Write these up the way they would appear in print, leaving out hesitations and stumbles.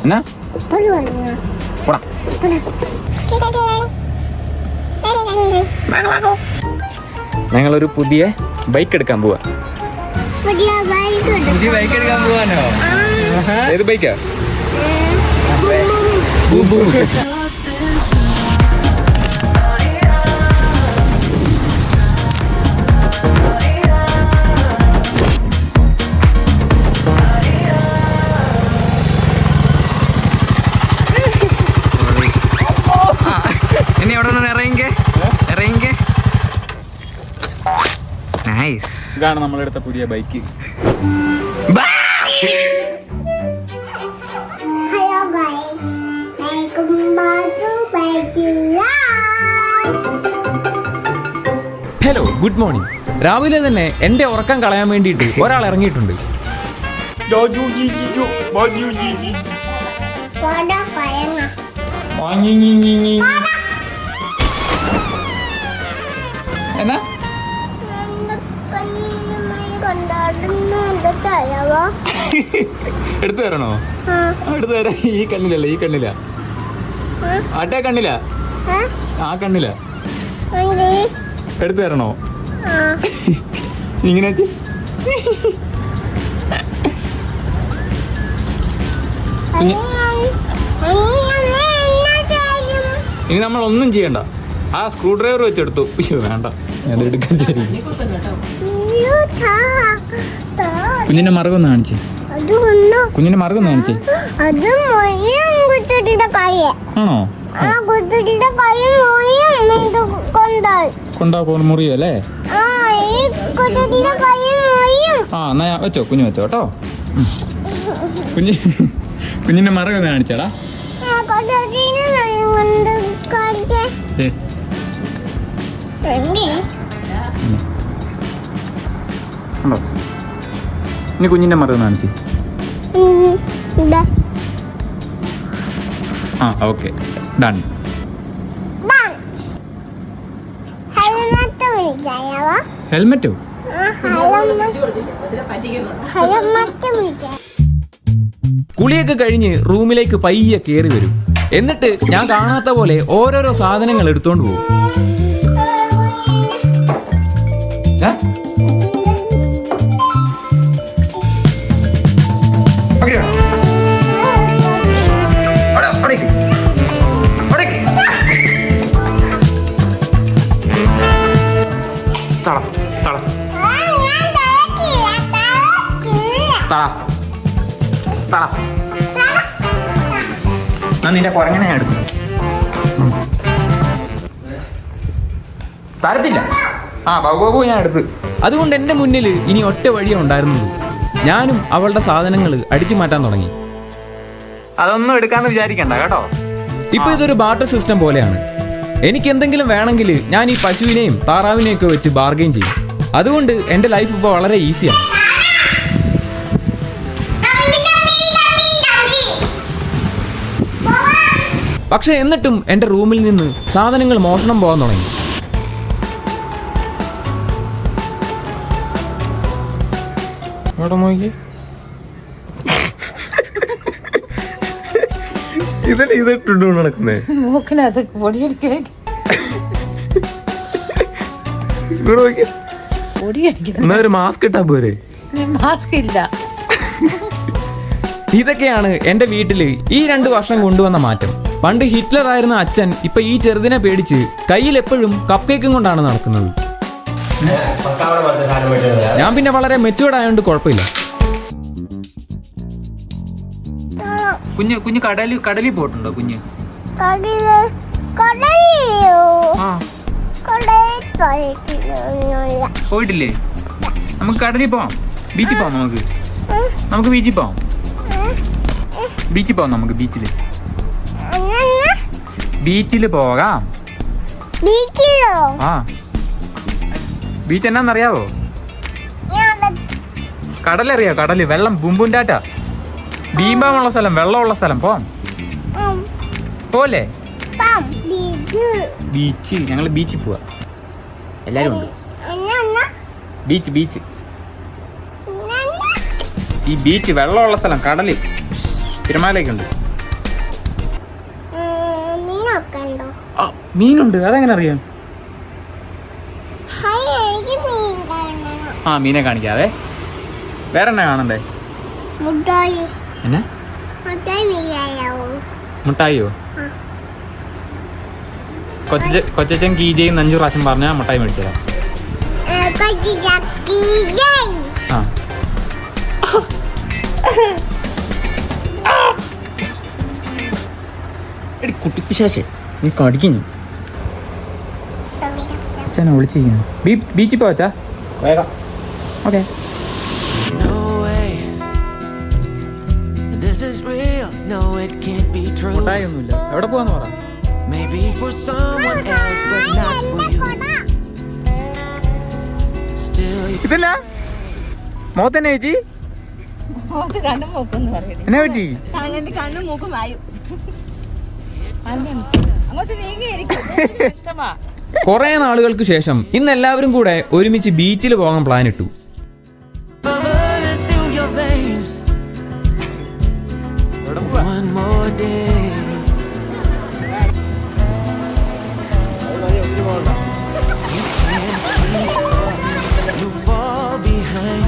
എന്നാ പോടാ. ഞങ്ങളൊരു പുതിയ ബൈക്ക് എടുക്കാൻ പോവാ. പുതിയ ബൈക്ക് എടുക്കാൻ പോവാനോ? ഏത് ബൈക്കാ? ഇനി എവിടെ നിന്ന് ഇറങ്ങിക്കേ. ഇതാണ് നമ്മളെടുത്ത പുതിയ ബൈക്ക്. Hello, good morning. രാവിലെ തന്നെ എന്റെ ഉറക്കം കളയാൻ വേണ്ടിയിട്ട് ഒരാൾ ഇറങ്ങിയിട്ടുണ്ട്. എന്നാ എടുത്തു തരണോ? എടുത്തു തരാം. ഈ കണ്ണിലല്ല, ഈ കണ്ണില. ആട്ടേ കണ്ണില, ആ കണ്ണില. എടുത്തു തരണോ? ഇങ്ങനെ ഇനി നമ്മൾ ഒന്നും ചെയ്യണ്ട. ആ സ്ക്രൂ ഡ്രൈവർ വെച്ചെടുത്തു. വേണ്ട, അത് എടുക്കാൻ. ശരി, കുഞ്ഞിന്റെ മറുകൊന്ന് കാണിച്ചേ. കുഞ്ഞിന്റെ മറുകൊന്ന് കാണിച്ചേ. ആണോ? കൊണ്ടാ മുറിയോ അല്ലേ? ആ, എന്നാ വെച്ചോ, കുഞ്ഞു വെച്ചോ കേട്ടോ. കുഞ്ഞിന്റെ മറുകൊന്ന് കാണിച്ചാടാ. ഇനി കുഞ്ഞിന്റെ മറുകൊന്ന് കാണിച്ചേ. ആ, ഓക്കെ, ഡൺ. ഹെൽമെറ്റോ? കുളിയൊക്കെ കഴിഞ്ഞ് റൂമിലേക്ക് പയ്യെ കയറി വരും. എന്നിട്ട് ഞാൻ കാണാത്ത പോലെ ഓരോരോ സാധനങ്ങൾ എടുത്തോണ്ട് പോകും. നിന്റെ കുരങ്ങനെ ഞാൻ എടുക്കും. തരത്തില്ല. ആ, ബാബു ഞാൻ എടുത്ത്. അതുകൊണ്ട് എന്റെ മുന്നിൽ ഇനി ഒറ്റ വഴിയേ ഉണ്ടായിരുന്നുള്ളൂ. ഞാനും അവളുടെ സാധനങ്ങൾ അടിച്ചു മാറ്റാൻ തുടങ്ങി. അതൊന്നും എടുക്കാന്ന് വിചാരിക്കണ്ട കേട്ടോ. ഇപ്പൊ ഇതൊരു ബാർട്ടർ സിസ്റ്റം പോലെയാണ്. എനിക്ക് എന്തെങ്കിലും വേണമെങ്കിൽ ഞാൻ ഈ പശുവിനെയും താറാവിനെയും ഒക്കെ വെച്ച് ബാർഗെയിൻ ചെയ്യും. അതുകൊണ്ട് എന്റെ ലൈഫ് ഇപ്പോൾ വളരെ ഈസിയാണ്. പക്ഷെ എന്നിട്ടും എന്റെ റൂമിൽ നിന്ന് സാധനങ്ങൾ മോഷണം പോകാൻ തുടങ്ങി. ഇതിട്ടുണ്ടോ നടക്കുന്നേ? എന്നാ ഒരു മാസ്ക് ഇട്ടാ പോരെ? മാസ്ക് ഇല്ല. ഇതൊക്കെയാണ് എന്റെ വീട്ടില് ഈ 2 വർഷം കൊണ്ടുവന്ന മാറ്റം. പണ്ട് ഹിറ്റ്ലർ ആയിരുന്ന അച്ഛൻ ഇപ്പൊ ഈ ചെറുതിനെ പേടിച്ച് കയ്യിൽ എപ്പോഴും കപ്പ് കേക്കും കൊണ്ടാണ് നടക്കുന്നത്. ഞാൻ പിന്നെ വളരെ മെച്ചുവേർഡ് ആയതുകൊണ്ട് കുഴപ്പമില്ല. കുഞ്ഞ് കടലിൽ പോയിട്ടുണ്ടോ? കുഞ്ഞ് പോയിട്ടില്ലേ? നമുക്ക് കടലിൽ പോവാം. ബീച്ചിൽ പോവാം. നമുക്ക് ബീച്ചിൽ പോവാം. നമുക്ക് ബീച്ചിൽ പോകാം. ആ, ബീച്ച് എന്നാന്നറിയാവോ? കടലറിയാവോ? കടല്, വെള്ളം, ബുംബുണ്ടാറ്റ, ബീംബാമുള്ള സ്ഥലം, വെള്ളമുള്ള സ്ഥലം. പോലെ ബീച്ച്. ഞങ്ങൾ ബീച്ചിൽ പോവാ. എല്ലാരും ഉണ്ട്. ബീച്ച് ഈ ബീച്ച്, വെള്ളമുള്ള സ്ഥലം, കടല്, തിരമാലയൊക്കെ ഉണ്ട്. മീനൊക്കെ ഉണ്ടോ? ആ, മീനുണ്ട്. അതെങ്ങനെ അറിയാം? എനിക്ക് മീൻ കാണണം. ആ, മീനെ കാണിക്കാതെ. വേറെ എന്നാ കാണണ്ടേ? മുട്ടായി. എന്നാ മുട്ടായി മീനാവോ? മുട്ടായിയോ? കൊച്ചച്ചൻ കീജയും 5 പ്രാവശ്യം പറഞ്ഞാൽ മുട്ടായി മേടിച്ചതാ. ആ, എടി കുട്ടിപ്പിശാശേ, നീ കടിക്കുന്നു. അച്ഛനെ വിളിച്ചിരിക്കുന്നു. ബീച്ചിൽ പോവച്ചാ? വേഗം. Okay. No way. This is real. No, it can't be true. മുട്ടായി ഒന്നുമില്ല. എവിടെ പോവാന്ന് പറ. Maybe for someone else, but not for you. Still, ഇതല്ല മോത്തന്നെ ചേച്ചി. കണ്ണും മൂക്കൊന്നും പറയണേ. എന്നാ പറ്റി? അങ്ങനെ കണ്ണും മൂക്കും വായും അങ്ങോട്ട് നീങ്ങിയിരിക്കും. ഇഷ്ടമാ. കുറെ നാളുകൾക്ക് ശേഷം ഇന്ന് എല്ലാവരും കൂടെ ഒരുമിച്ച് ബീച്ചിൽ പോകാൻ പ്ലാൻ ഇട്ടു. burning through your veins. One more day. You can't keep up. You fall behind.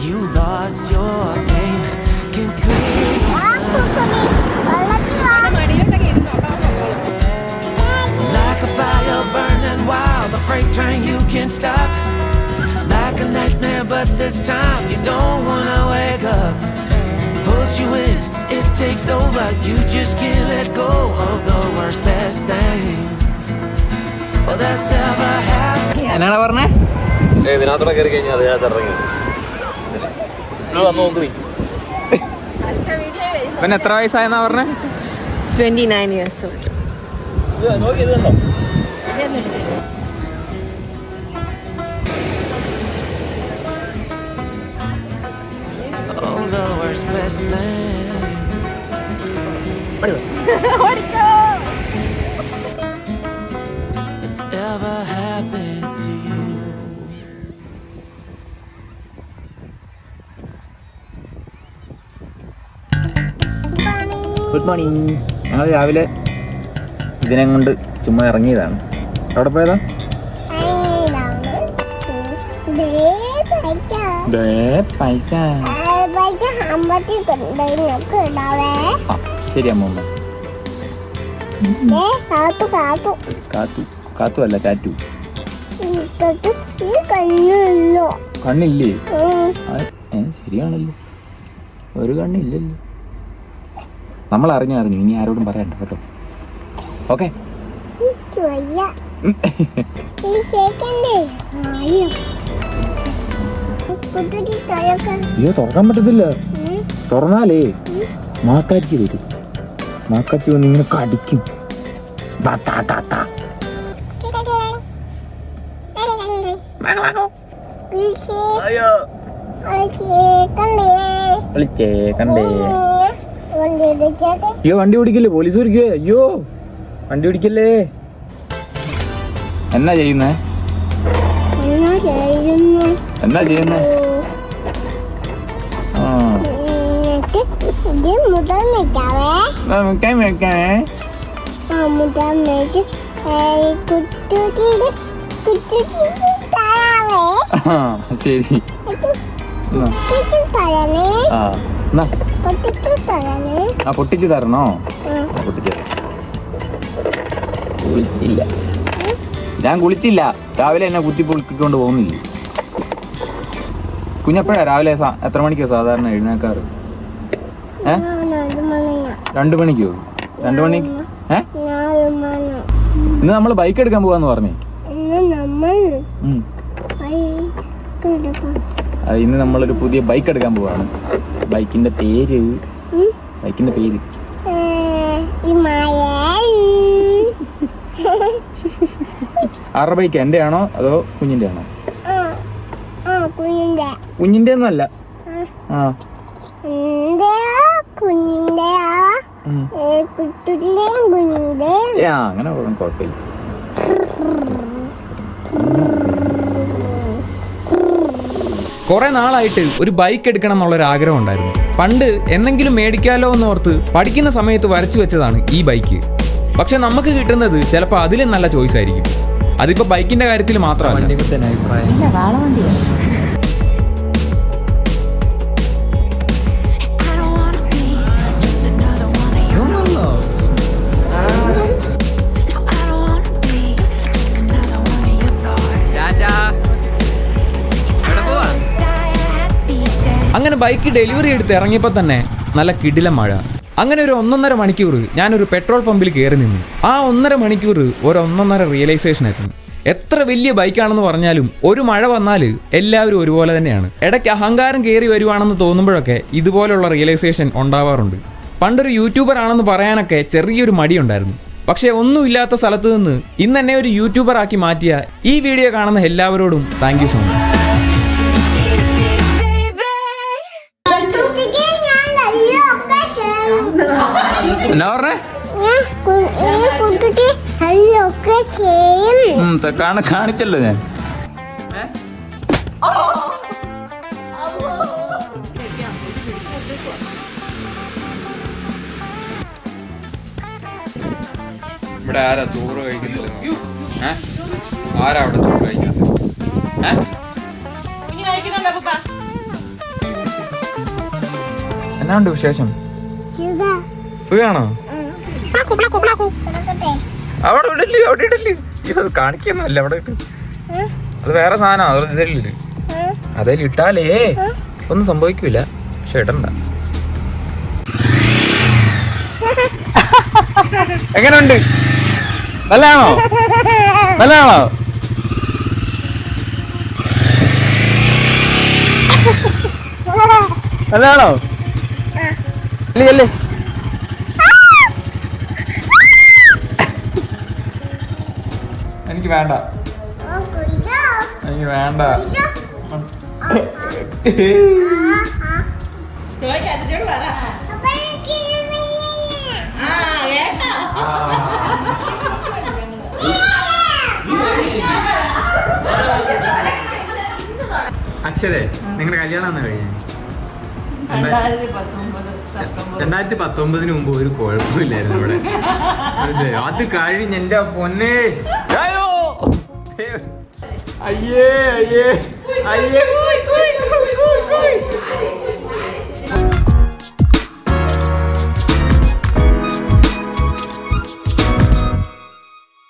You lost your aim. Can clear. Like a fire burning wild, a freight train you can't stop. Like a nightmare, but this time you don't wanna wake up. Pulls you in, it takes over. You just can't let go of the worst, best thing. Well, that's ever happened. എന്നാണ് പറഞ്ഞേ? ഇതിനകത്തോടെ കയറി കഴിഞ്ഞാൽ അതിനകത്ത് ഇറങ്ങി വന്ന് നോക്കി. പിന്നെ എത്ര വയസ്സായെന്നാ പറഞ്ഞേ? 29 years old. നോക്കി ഇത് കണ്ടോ? Oh, the worst, best thing. It's ever happened to you. Good morning. ഞങ്ങൾ രാവിലെ ഇതിനെ കൊണ്ട് ചുമ്മാ ഇറങ്ങിയതാണ്. എവിടെ പോയതാ? പൈസ. ആ, ശരി അമ്മ. കാത്തു അല്ല, കാറ്റു. കണ്ണില്ലേ? ശരിയാണല്ലോ, ഒരു കണ്ണില്ലല്ലോ. നമ്മൾ അറിഞ്ഞു. ഇനി ആരോടും പറയണ്ട കേട്ടോ. ഓക്കെ. അയ്യോ, തുറക്കാൻ പറ്റത്തില്ല. തുറന്നാലേ മാക്കാച്ചി വരും. മാക്കാച്ചി വന്ന് ഇങ്ങനെ കടിക്കും. കണ്ടേ. അയ്യോ, വണ്ടി ഓടിക്കല്ലേ, പോലീസ് ഓടിക്കേ. അയ്യോ, വണ്ടി ഓടിക്കല്ലേ. എന്നാ ചെയ്യുന്നേ? ശരി. പൊട്ടിച്ചു തരണോ? പൊട്ടിച്ചു തരാം. കുളിച്ചില്ല, ഞാൻ കുളിച്ചില്ല. രാവിലെ എന്നെ കുത്തി പൊളിക്കൊണ്ട് പോകുന്നില്ല. കുഞ്ഞപ്പോഴാ രാവിലെ എത്ര മണിക്കാ സാധാരണ എഴുന്നേക്കാറ്? 2 മണിക്കോ? 2 മണിക്ക്? ഇന്ന് നമ്മള് ബൈക്ക് എടുക്കാൻ പോവാന്ന് പറഞ്ഞേ. ഇന്ന് നമ്മളൊരു പുതിയ ബൈക്ക് എടുക്കാൻ പോവാണ്. ബൈക്കിന്റെ പേര് ആരുടെ ബൈക്ക്? എന്റെ ആണോ അതോ കുഞ്ഞിന്റെ ആണോ? കുഞ്ഞിന്റെ ഒന്നും അല്ല. അങ്ങനെ കുഴപ്പമില്ല. കുറെ നാളായിട്ട് ഒരു ബൈക്ക് എടുക്കണം എന്നുള്ളൊരു ആഗ്രഹം ഉണ്ടായിരുന്നു. പണ്ട് എന്തെങ്കിലും മേടിക്കാലോ എന്നോർത്ത് പഠിക്കുന്ന സമയത്ത് വരച്ചു വെച്ചതാണ് ഈ ബൈക്ക്. പക്ഷെ നമുക്ക് കിട്ടുന്നത് ചിലപ്പോൾ അതിലും നല്ല ചോയ്സ് ആയിരിക്കും. അതിപ്പോ ബൈക്കിന്റെ കാര്യത്തിൽ മാത്രമല്ല. I don't wanna be just another one of your thoughts. No, I don't wanna be just another one of your thoughts. Die a happy day. അങ്ങനെ ബൈക്ക് ഡെലിവറി എടുത്ത് ഇറങ്ങിയപ്പോൾ തന്നെ നല്ല കിടിലം മഴ. അങ്ങനെ ഒരു 1.5 മണിക്കൂർ ഞാനൊരു പെട്രോൾ പമ്പിൽ കയറി നിന്നു. ആ 1.5 മണിക്കൂർ ഒരു 1.5 റിയലൈസേഷൻ ആയിരുന്നു. എത്ര വലിയ ബൈക്കാണെന്ന് പറഞ്ഞാലും ഒരു മഴ വന്നാൽ എല്ലാവരും ഒരുപോലെ തന്നെയാണ്. ഇടയ്ക്ക് അഹങ്കാരം കയറി വരുവാണെന്ന് തോന്നുമ്പോഴൊക്കെ ഇതുപോലുള്ള റിയലൈസേഷൻ ഉണ്ടാവാറുണ്ട്. പണ്ടൊരു യൂട്യൂബർ ആണെന്ന് പറയാനൊക്കെ ചെറിയൊരു മടിയുണ്ടായിരുന്നു. പക്ഷേ ഒന്നുമില്ലാത്ത സ്ഥലത്ത് നിന്ന് ഇന്ന് എന്നെ ഒരു യൂട്യൂബർ ആക്കി മാറ്റിയ ഈ വീഡിയോ കാണുന്ന എല്ലാവരോടും താങ്ക് യു സോ മച്ച്. കുട്ടിക്ക് ഞാൻ നല്ലൊക്കെ ചെയ്യും. എന്നാ പറഞ്ഞേ? ഈ കുട്ടിക്ക് നല്ലൊക്കെ ചെയ്യും. കാണിച്ചല്ലോ ഞാൻ. ഇവിടെ ആരാ ചോറ് കഴിക്കുന്നില്ല? ആരാ അവിടെ ചോറ് കഴിക്കുന്നത്? എന്നാണ്ട് വിശേഷം? ഇതാ, സുഖാണോ? കിടക്കട്ടെ. അവിടെ ഇടല്ലേ, അവിടെ ഇടല്ലേ. ഇത് കാണിക്കുന്നല്ല അവിടെ ഇട്ട്. അത് വേറെ സാധനം, അത് ഇതല്ലേ. അതേലും ഇട്ടാലേ ഒന്നും സംഭവിക്കൂല. പക്ഷെ ഇടണ്ട. എങ്ങനെയുണ്ട്? നല്ലതാണോ? നല്ലതാണോ? നല്ലതാണോ? അല്ലേ എനിക്ക് വേണ്ട, കുടിക്കോ? എനിക്ക് വേണ്ട. അപ്പൊ എനിക്ക് ഇരുന്നില്ലേ? അക്ഷരേ, നിങ്ങളുടെ കല്യാണം എന്നാ കഴിഞ്ഞു? 2019 മുമ്പ് ഒരു കുഴപ്പമില്ലായിരുന്നു ഇവിടെ. മനസ്സിലായോ? അത് കഴിഞ്ഞ് എന്റെ പൊന്നെ. അയ്യോ, അയ്യേ അയ്യേ അയ്യേ.